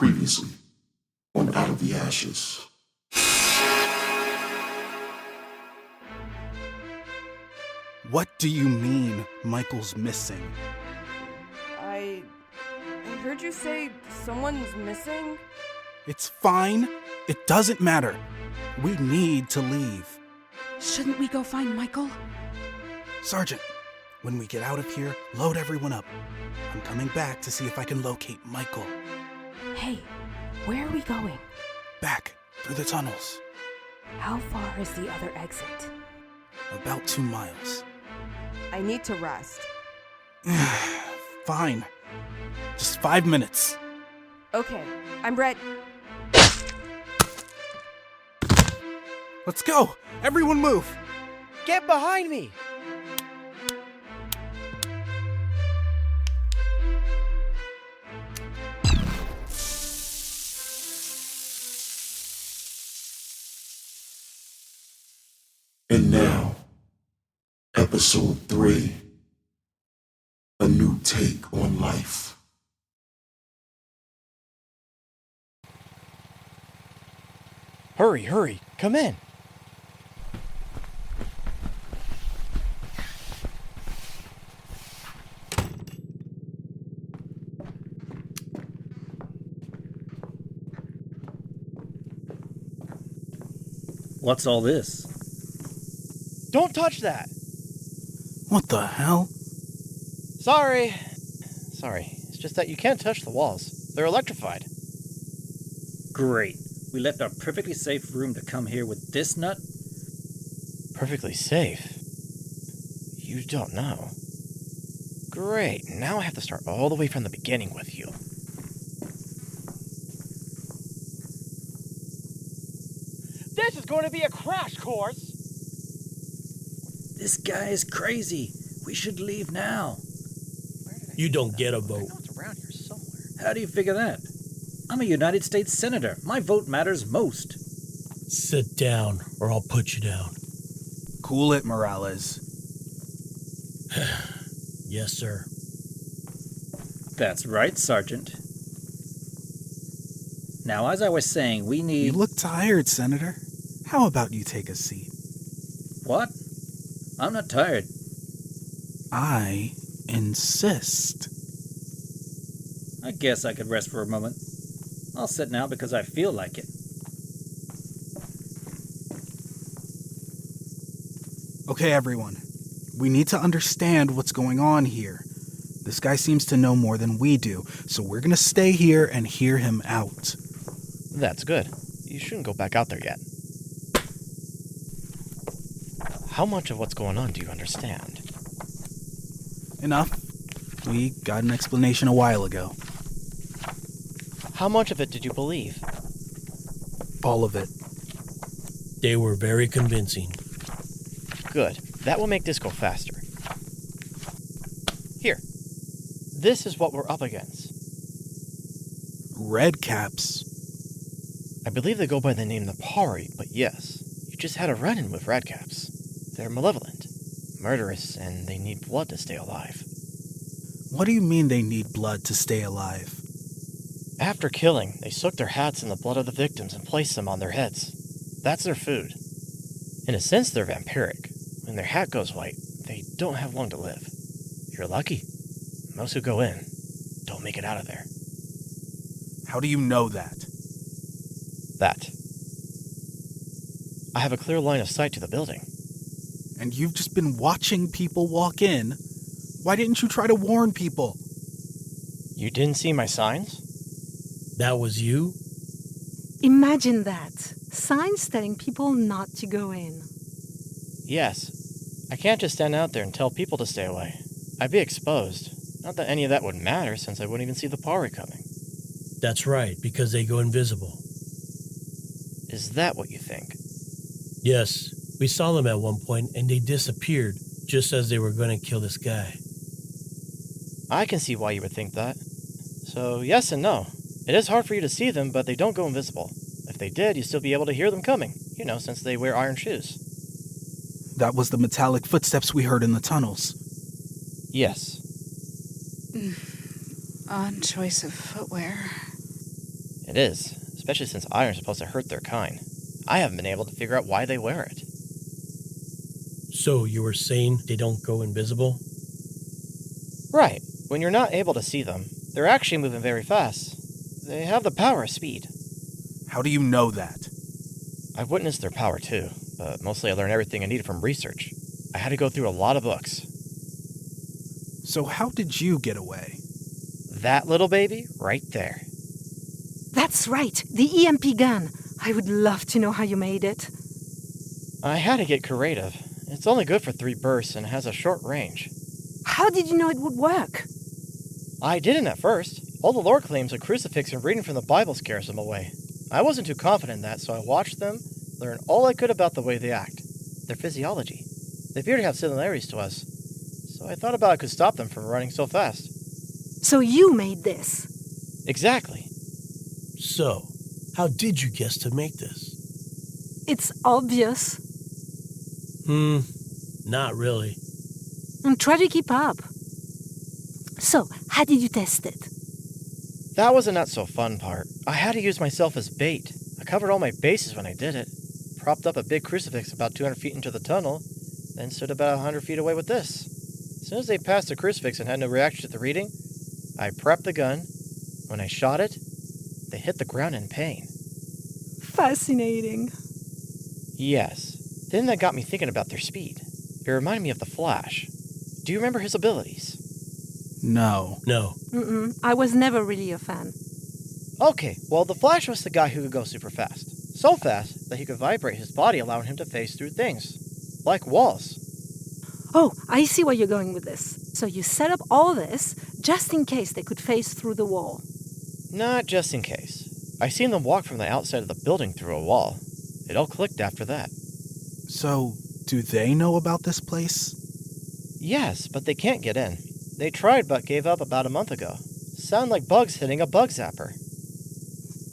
Previously on Out of the Ashes. What do you mean Michael's missing? I heard you say someone's missing? It's fine. It doesn't matter. We need to leave. Shouldn't we go find Michael? Sergeant, when we get out of here, load everyone up. I'm coming back to see if I can locate Michael. Hey, where are we going? Back, through the tunnels. How far is the other exit? About 2 miles. I need to rest. Fine. Just 5 minutes. Okay, I'm ready. Let's go! Everyone move! Get behind me! And now, Episode 3. A new take on life. Hurry, come in. What's all this? Don't touch that! What the hell? Sorry. It's just that you can't touch the walls. They're electrified. Great. We left our perfectly safe room to come here with this nut? Perfectly safe. You don't know. Great, now I have to start all the way from the beginning with you. This is going to be a crash course! This guy is crazy. We should leave now. You don't get a I vote. know it's around here somewhere. How do you figure that? I'm a United States Senator. My vote matters most. Sit down, or I'll put you down. Cool it, Morales. Yes, sir. That's right, Sergeant. Now, as I was saying, we need... You look tired, Senator. How about you take a seat? What? I'm not tired. I insist. I guess I could rest for a moment. I'll sit now because I feel like it. Okay, everyone. We need to understand what's going on here. This guy seems to know more than we do, so we're gonna stay here and hear him out. That's good. You shouldn't go back out there yet. How much of what's going on do you understand? Enough. We got an explanation a while ago. How much of it did you believe? All of it. They were very convincing. Good. That will make this go faster. Here. This is what we're up against. Red caps. I believe they go by the name Napari, but yes, you just had a run-in with Radcaps. They're malevolent, murderous, and they need blood to stay alive. What do you mean they need blood to stay alive? After killing, they soak their hats in the blood of the victims and place them on their heads. That's their food. In a sense, they're vampiric. When their hat goes white, they don't have long to live. You're lucky. Most who go in don't make it out of there. How do you know that? That. I have a clear line of sight to the building. And you've just been watching people walk in. Why didn't you try to warn people? You didn't see my signs? That was you? Imagine that. Signs telling people not to go in. Yes. I can't just stand out there and tell people to stay away. I'd be exposed. Not that any of that would matter, since I wouldn't even see the Pari coming. That's right, because they go invisible. Is that what you think? Yes, we saw them at one point, and they disappeared just as they were going to kill this guy. I can see why you would think that. So, yes and no. It is hard for you to see them, but they don't go invisible. If they did, you'd still be able to hear them coming, since they wear iron shoes. That was the metallic footsteps we heard in the tunnels. Yes. Odd choice of footwear. It is, especially since iron's supposed to hurt their kind. I haven't been able to figure out why they wear it. So you were saying they don't go invisible? Right. When you're not able to see them, they're actually moving very fast. They have the power of speed. How do you know that? I've witnessed their power too, but mostly I learned everything I needed from research. I had to go through a lot of books. So how did you get away? That little baby right there. That's right, the EMP gun. I would love to know how you made it. I had to get creative. It's only good for 3 bursts and has a short range. How did you know it would work? I didn't at first. All the lore claims a crucifix and reading from the Bible scares them away. I wasn't too confident in that, so I watched them, learned all I could about the way they act, their physiology. They appear to have similarities to us, so I thought about I could stop them from running so fast. So you made this? Exactly. So, how did you guess to make this? It's obvious. Not really. And try to keep up. So, how did you test it? That was the not so fun part. I had to use myself as bait. I covered all my bases when I did it. Propped up a big crucifix about 200 feet into the tunnel, then stood about 100 feet away with this. As soon as they passed the crucifix and had no reaction to the reading, I prepped the gun. When I shot it, they hit the ground in pain. Fascinating. Yes. Then that got me thinking about their speed. It reminded me of the Flash. Do you remember his abilities? No. No. I was never really a fan. Okay, well, the Flash was the guy who could go super fast. So fast that he could vibrate his body, allowing him to phase through things. Like walls. Oh, I see where you're going with this. So you set up all this just in case they could phase through the wall. Not just in case. I seen them walk from the outside of the building through a wall. It all clicked after that. So, do they know about this place? Yes, but they can't get in. They tried but gave up about a month ago. Sound like bugs hitting a bug zapper.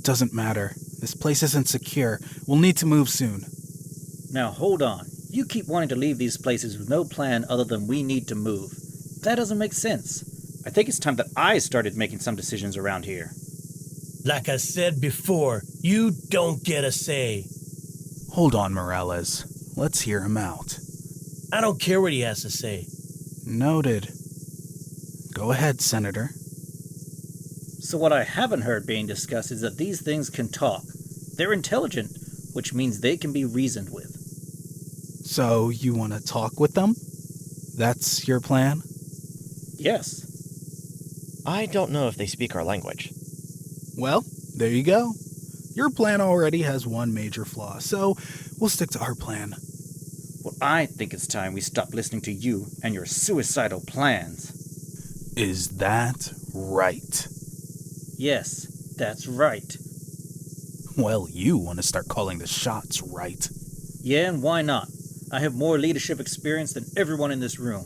Doesn't matter. This place isn't secure. We'll need to move soon. Now hold on. You keep wanting to leave these places with no plan other than we need to move. That doesn't make sense. I think it's time that I started making some decisions around here. Like I said before, you don't get a say. Hold on, Morales. Let's hear him out. I don't care what he has to say. Noted. Go ahead, Senator. So what I haven't heard being discussed is that these things can talk. They're intelligent, which means they can be reasoned with. So, you want to talk with them? That's your plan? Yes. I don't know if they speak our language. Well, there you go. Your plan already has one major flaw, so we'll stick to our plan. Well, I think it's time we stop listening to you and your suicidal plans. Is that right? Yes, that's right. Well, you want to start calling the shots, right? Yeah, and why not? I have more leadership experience than everyone in this room.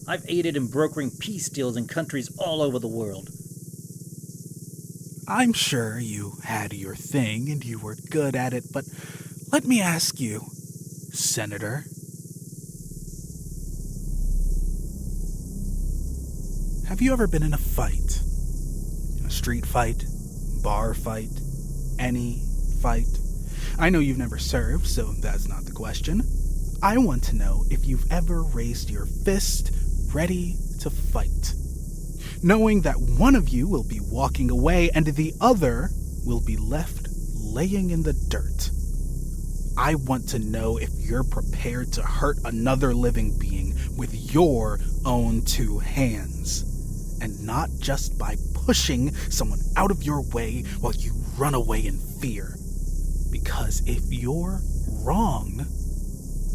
I've aided in brokering peace deals in countries all over the world. I'm sure you had your thing and you were good at it, but let me ask you, Senator. Have you ever been in a fight? A street fight? Bar fight? Any fight? I know you've never served, so that's not the question. I want to know if you've ever raised your fist ready to fight, knowing that one of you will be walking away and the other will be left laying in the dirt. I want to know if you're prepared to hurt another living being with your own 2 hands, and not just by pushing someone out of your way while you run away in fear. Because if you're wrong,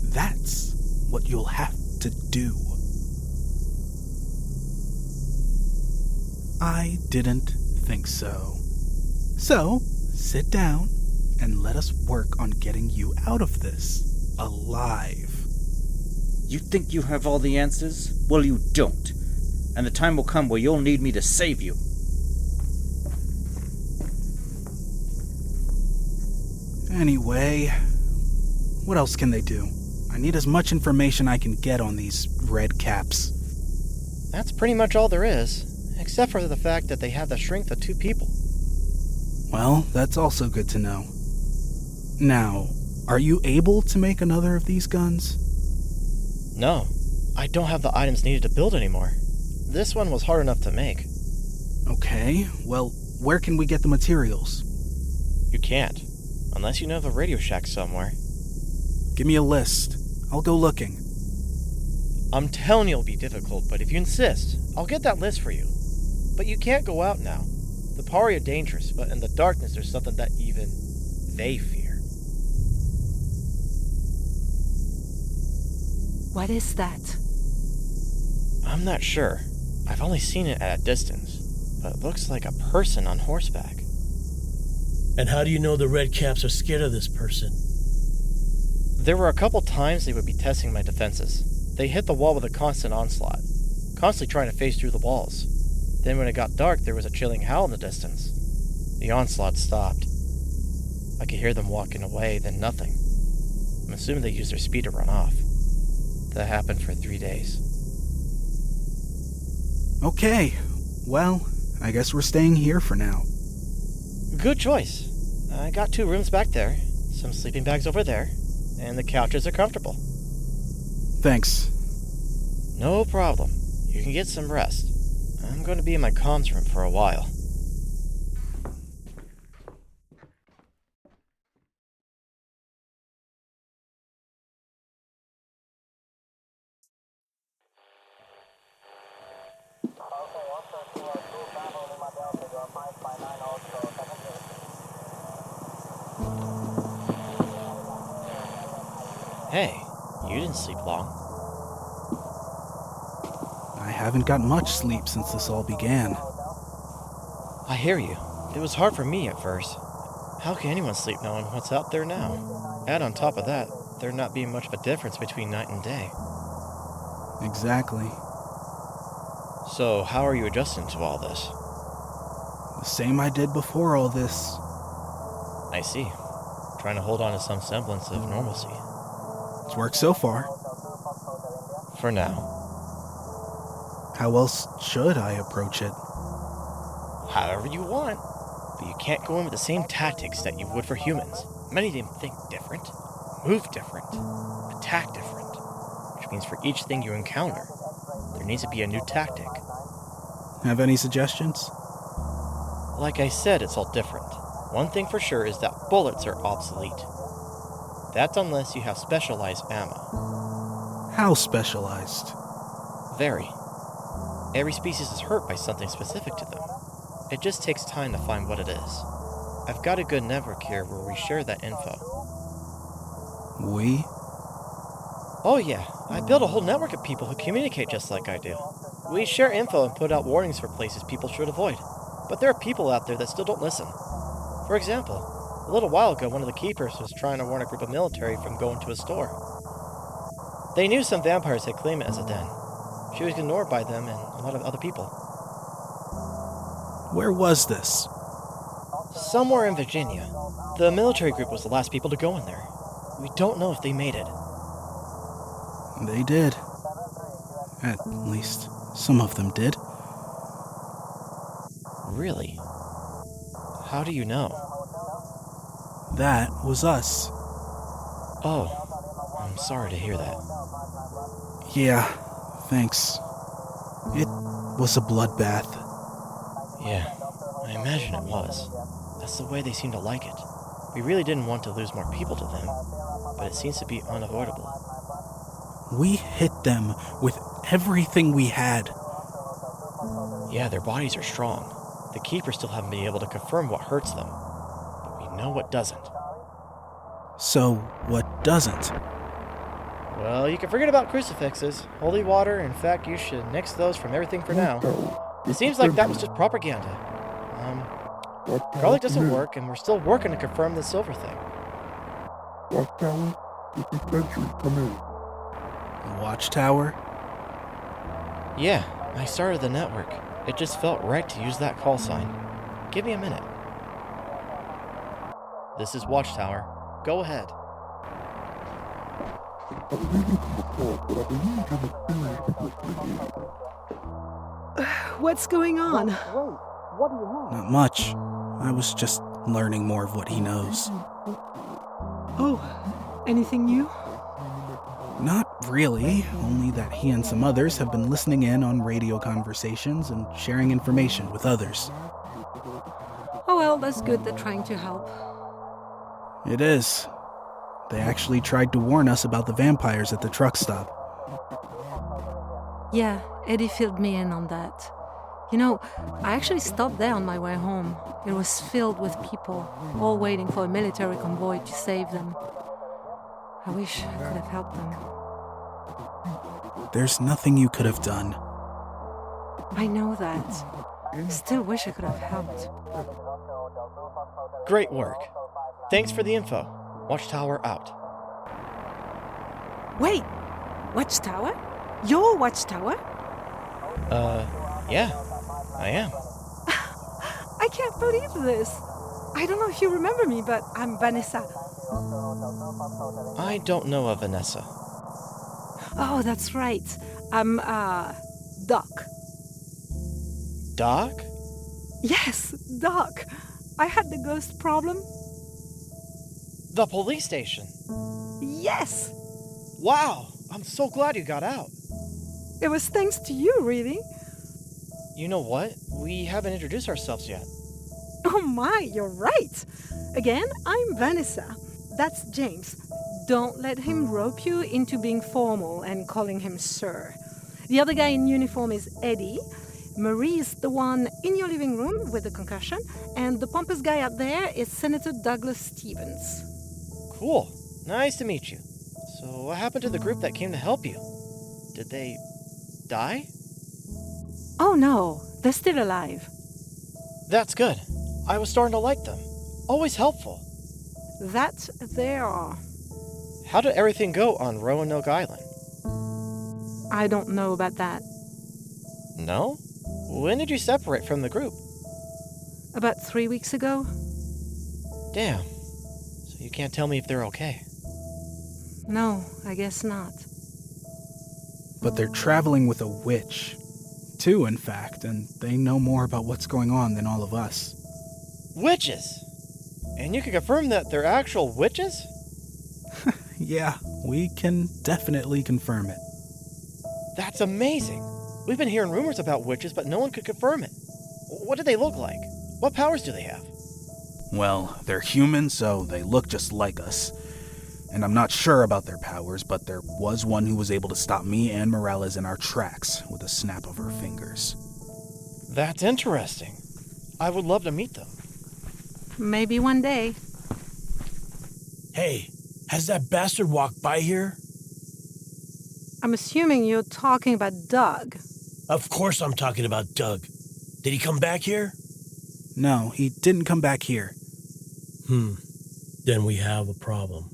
that's what you'll have to do. I didn't think so. So, sit down and let us work on getting you out of this alive. You think you have all the answers? Well, you don't. And the time will come where you'll need me to save you. Anyway, what else can they do? I need as much information I can get on these red caps. That's pretty much all there is, except for the fact that they have the strength of 2 people. Well, that's also good to know. Now, are you able to make another of these guns? No, I don't have the items needed to build anymore. This one was hard enough to make. Okay, well, where can we get the materials? You can't, unless you know of a Radio Shack somewhere. Give me a list. I'll go looking. I'm telling you it'll be difficult, but if you insist, I'll get that list for you. But you can't go out now. The Pari are dangerous, but in the darkness there's something that even they fear. What is that? I'm not sure. I've only seen it at a distance, but it looks like a person on horseback. And how do you know the Red Caps are scared of this person? There were a couple times they would be testing my defenses. They hit the wall with a constant onslaught, constantly trying to phase through the walls. Then when it got dark, there was a chilling howl in the distance. The onslaught stopped. I could hear them walking away, then nothing. I'm assuming they used their speed to run off. That happened for 3 days. Okay, well, I guess we're staying here for now. Good choice. I got 2 rooms back there, some sleeping bags over there, and the couches are comfortable. Thanks. No problem. You can get some rest. I'm going to be in my comms room for a while. Hey, you didn't sleep long. I haven't got much sleep since this all began. I hear you. It was hard for me at first. How can anyone sleep knowing what's out there now? Add on top of that, there not being much of a difference between night and day. Exactly. So, how are you adjusting to all this? The same I did before all this. I see. Trying to hold on to some semblance of normalcy. It's worked so far. For now. How else should I approach it? However you want. But you can't go in with the same tactics that you would for humans. Many of them think different, move different, attack different. Which means for each thing you encounter, there needs to be a new tactic. Have any suggestions? Like I said, it's all different. One thing for sure is that bullets are obsolete. That's unless you have specialized ammo. How specialized? Very. Every species is hurt by something specific to them. It just takes time to find what it is. I've got a good network here where we share that info. We? Oh yeah, I built a whole network of people who communicate just like I do. We share info and put out warnings for places people should avoid. But there are people out there that still don't listen. For example, a little while ago, one of the keepers was trying to warn a group of military from going to a store. They knew some vampires had claimed it as a den. She was ignored by them and a lot of other people. Where was this? Somewhere in Virginia. The military group was the last people to go in there. We don't know if they made it. They did. At least, some of them did. Really? How do you know? That was us. Oh, I'm sorry to hear that. Yeah, thanks. It was a bloodbath. Yeah, I imagine it was. That's the way they seem to like it. We really didn't want to lose more people to them, but it seems to be unavoidable. We hit them with everything we had. Yeah, their bodies are strong. The Keepers still haven't been able to confirm what hurts them, but we know what doesn't. So, what doesn't? Well, you can forget about crucifixes, holy water. In fact, you should nix those from everything for now. It seems like that was just propaganda. Garlic doesn't work, and we're still working to confirm the silver thing. Watchtower, this is Sentry, come in. The Watchtower? Yeah, I started the network. It just felt right to use that call sign. Give me a minute. This is Watchtower. Go ahead. I was able to report, but I believe you're mysterious listening. What's going on? Not much. I was just learning more of what he knows. Oh, anything new? Not really, only that he and some others have been listening in on radio conversations and sharing information with others. Oh well, that's good they're trying to help. It is. They actually tried to warn us about the vampires at the truck stop. Yeah, Eddie filled me in on that. You know, I actually stopped there on my way home. It was filled with people, all waiting for a military convoy to save them. I wish I could have helped them. There's nothing you could have done. I know that. I still wish I could have helped. Great work. Thanks for the info. Watchtower out. Wait! Watchtower? Your Watchtower? Yeah, I am. I can't believe this. I don't know if you remember me, but I'm Vanessa. I don't know a Vanessa. Oh, that's right. I'm, Doc. Doc? Yes, Doc. I had the ghost problem. The police station. Yes! Wow, I'm so glad you got out. It was thanks to you, really. You know what? We haven't introduced ourselves yet. Oh my, you're right. Again, I'm Vanessa. That's James. Don't let him rope you into being formal and calling him sir. The other guy in uniform is Eddie. Marie's the one in your living room with the concussion, and the pompous guy up there is Senator Douglas Stevens. Cool. Nice to meet you. So what happened to the group that came to help you? Did they die? Oh no, they're still alive. That's good. I was starting to like them. Always helpful. That they are. How did everything go on Roanoke Island? I don't know about that. No? When did you separate from the group? About 3 weeks ago? Damn. So you can't tell me if they're okay. No, I guess not. But they're traveling with a witch. Two, in fact, and they know more about what's going on than all of us. Witches! And you can confirm that they're actual witches? Yeah, we can definitely confirm it. That's amazing. We've been hearing rumors about witches, but no one could confirm it. What do they look like? What powers do they have? Well, they're human, so they look just like us. And I'm not sure about their powers, but there was one who was able to stop me and Morales in our tracks with a snap of her fingers. That's interesting. I would love to meet them. Maybe one day. Hey, has that bastard walked by here? I'm assuming you're talking about Doug. Of course I'm talking about Doug. Did he come back here? No, he didn't come back here. Then we have a problem.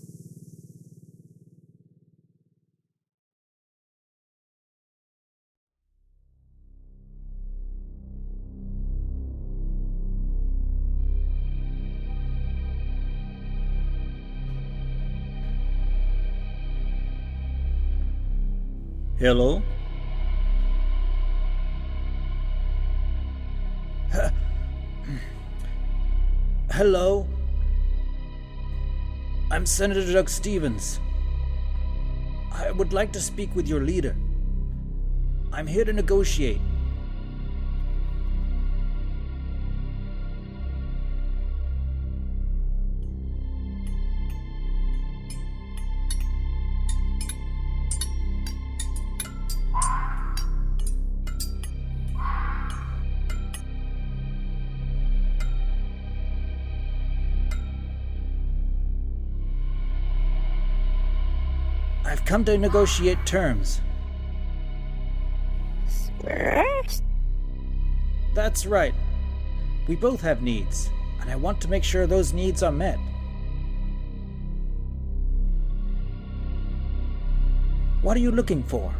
Hello? Hello? I'm Senator Doug Stevens. I would like to speak with your leader. I'm here to negotiate. I've come to negotiate terms. That's right. We both have needs, and I want to make sure those needs are met. What are you looking for?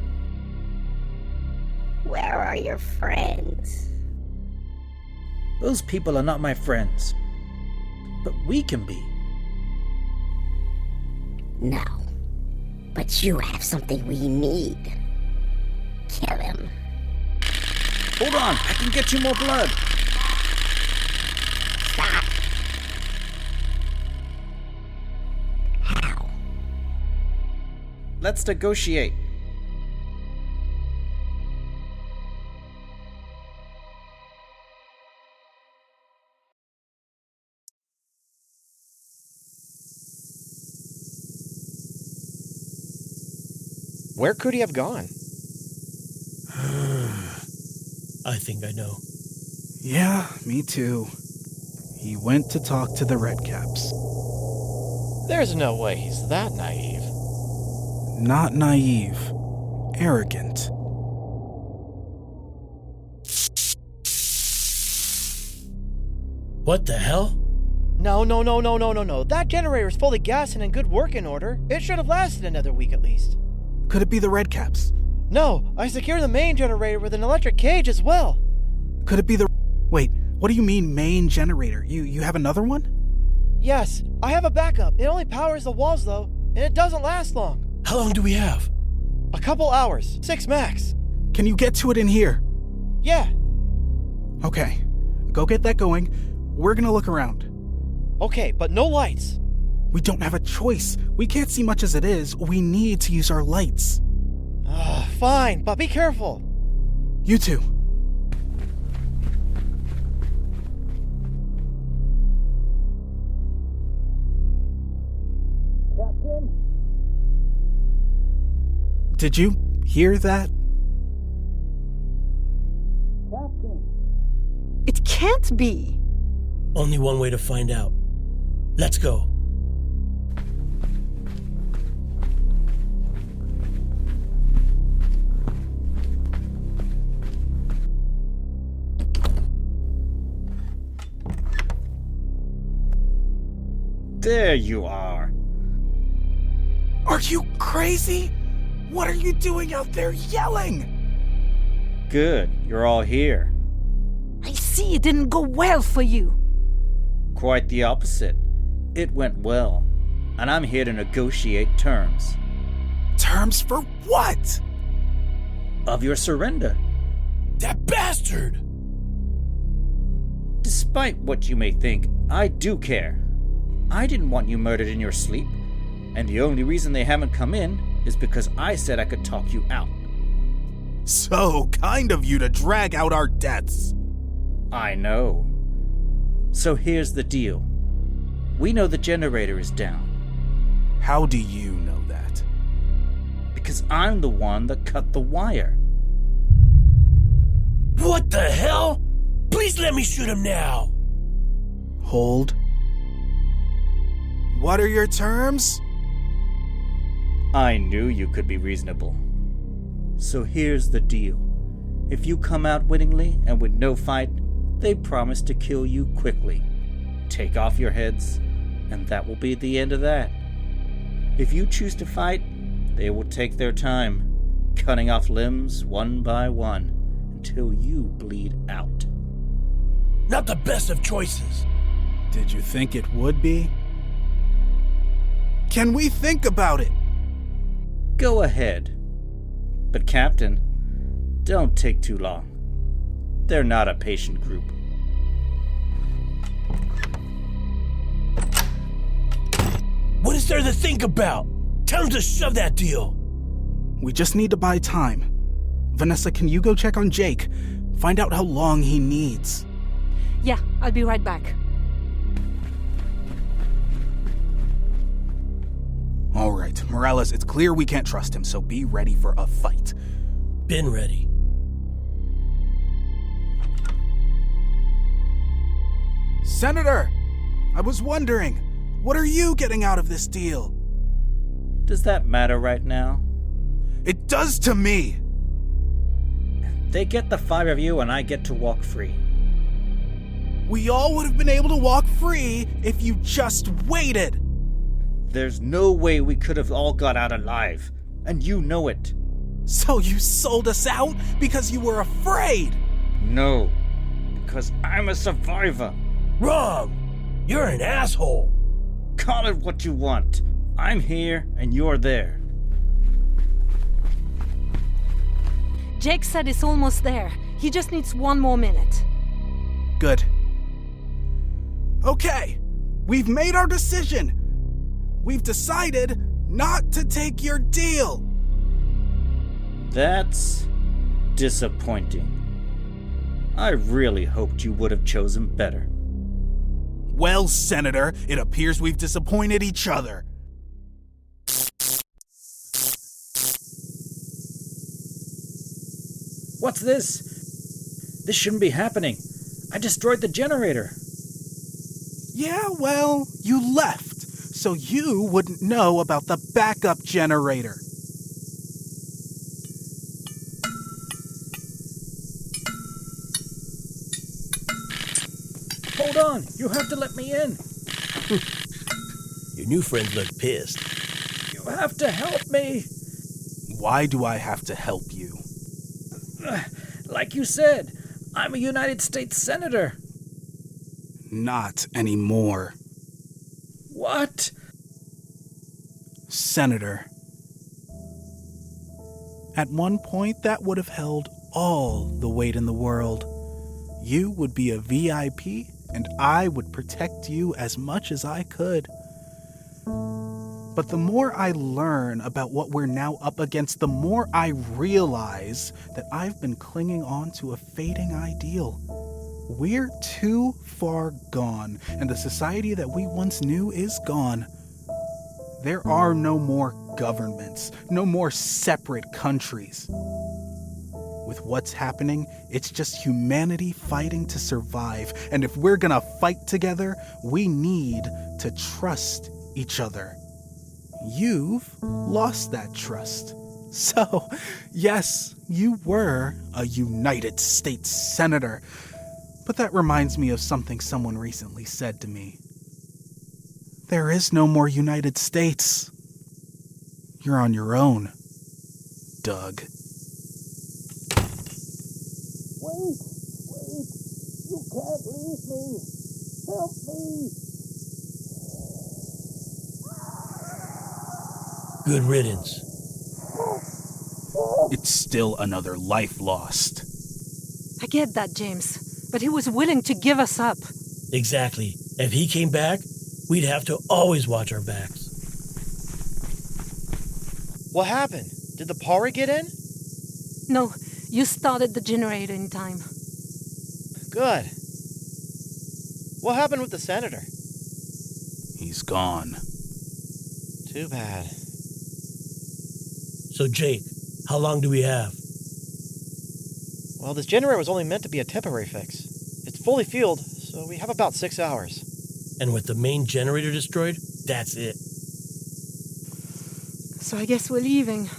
Where are your friends? Those people are not my friends. But we can be. No. But you have something we need. Kill him. Hold on, I can get you more blood. Stop. Let's negotiate. Where could he have gone? I think I know. Yeah, me too. He went to talk to the Redcaps. There's no way he's that naive. Not naive. Arrogant. What the hell? No. That generator's fully gassed and in good working order. It should have lasted another week at least. Could it be the Redcaps? No, I secured the main generator with an electric cage as well. Could it be the... Wait, what do you mean main generator? You have another one? Yes, I have a backup. It only powers the walls though, and it doesn't last long. How long do we have? A couple hours, 6 max. Can you get to it in here? Yeah. Okay, go get that going. We're gonna look around. Okay, but no lights. We don't have a choice. We can't see much as it is. We need to use our lights. Fine, but be careful. You too. Captain? Did you hear that? Captain? It can't be. Only one way to find out. Let's go. There you are. Are you crazy? What are you doing out there yelling? Good, you're all here. I see it didn't go well for you. Quite the opposite. It went well, and I'm here to negotiate terms. Terms for what? Of your surrender. That bastard! Despite what you may think, I do care. I didn't want you murdered in your sleep, and the only reason they haven't come in is because I said I could talk you out. So kind of you to drag out our deaths. I know. So here's the deal. We know the generator is down. How do you know that? Because I'm the one that cut the wire. What the hell? Please let me shoot him now. Hold. What are your terms? I knew you could be reasonable. So here's the deal. If you come out winningly and with no fight, they promise to kill you quickly. Take off your heads, and that will be the end of that. If you choose to fight, they will take their time, cutting off limbs one by one until you bleed out. Not the best of choices. Did you think it would be? Can we think about it? Go ahead. But Captain, don't take too long. They're not a patient group. What is there to think about? Tell him to shove that deal. We just need to buy time. Vanessa, can you go check on Jake? Find out how long he needs. Yeah, I'll be right back. All right, Morales, it's clear we can't trust him, so be ready for a fight. Been ready. Senator, I was wondering, what are you getting out of this deal? Does that matter right now? It does to me! They get the 5 of you and I get to walk free. We all would have been able to walk free if you just waited! There's no way we could have all got out alive, and you know it. So you sold us out because you were afraid? No, because I'm a survivor. Wrong! You're an asshole! Call it what you want. I'm here and you're there. Jake said it's almost there. He just needs 1 more minute. Good. Okay, we've made our decision. We've decided not to take your deal. That's disappointing. I really hoped you would have chosen better. Well, Senator, it appears we've disappointed each other. What's this? This shouldn't be happening. I destroyed the generator. Yeah, well, you left, so you wouldn't know about the backup generator. Hold on, you have to let me in. Your new friends look pissed. You have to help me. Why do I have to help you? Like you said, I'm a United States Senator. Not anymore. What? Senator. At one point, that would have held all the weight in the world. You would be a VIP, and I would protect you as much as I could. But the more I learn about what we're now up against, the more I realize that I've been clinging on to a fading ideal. We're too far gone, and the society that we once knew is gone. There are no more governments, no more separate countries. With what's happening, it's just humanity fighting to survive, and if we're gonna fight together, we need to trust each other. You've lost that trust. So, yes, you were a United States Senator. But that reminds me of something someone recently said to me. There is no more United States. You're on your own, Doug. Wait, you can't leave me. Help me. Good riddance. It's still another life lost. I get that, James. But he was willing to give us up. Exactly. If he came back, we'd have to always watch our backs. What happened? Did the Pari get in? No, you started the generator in time. Good. What happened with the senator? He's gone. Too bad. So, Jake, how long do we have? Well, this generator was only meant to be a temporary fix. It's fully fueled, so we have about 6 hours. And with the main generator destroyed, that's it. So I guess we're leaving.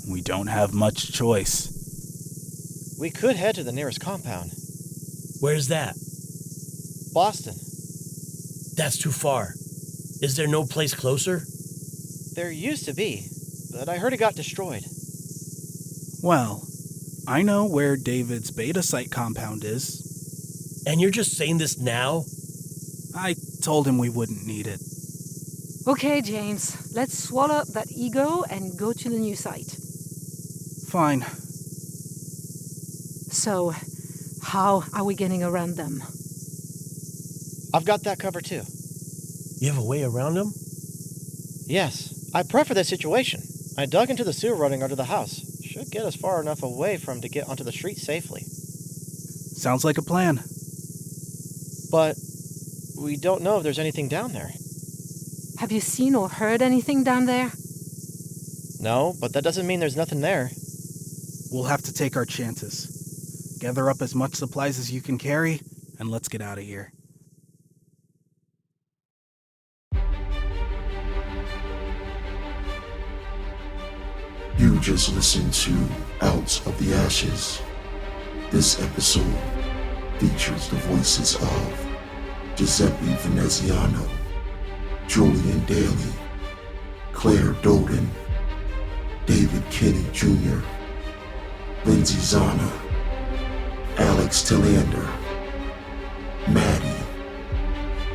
We don't have much choice. We could head to the nearest compound. Where's that? Boston. That's too far. Is there no place closer? There used to be, but I heard it got destroyed. Well, I know where David's beta site compound is. And you're just saying this now? I told him we wouldn't need it. Okay, James. Let's swallow up that ego and go to the new site. Fine. So, how are we getting around them? I've got that covered too. You have a way around them? Yes, I prepped for this situation. I dug into the sewer running under the house. Should get us far enough away from him to get onto the street safely. Sounds like a plan. But we don't know if there's anything down there. Have you seen or heard anything down there? No, but that doesn't mean there's nothing there. We'll have to take our chances. Gather up as much supplies as you can carry, and let's get out of here. You just listened to Out of the Ashes. This episode features the voices of Giuseppe Veneziano, Julian Daly, Claire Doden, David Kinney Jr., Lindsay Zana, Alex Tillander, Maddie,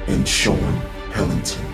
and Sean Pellington.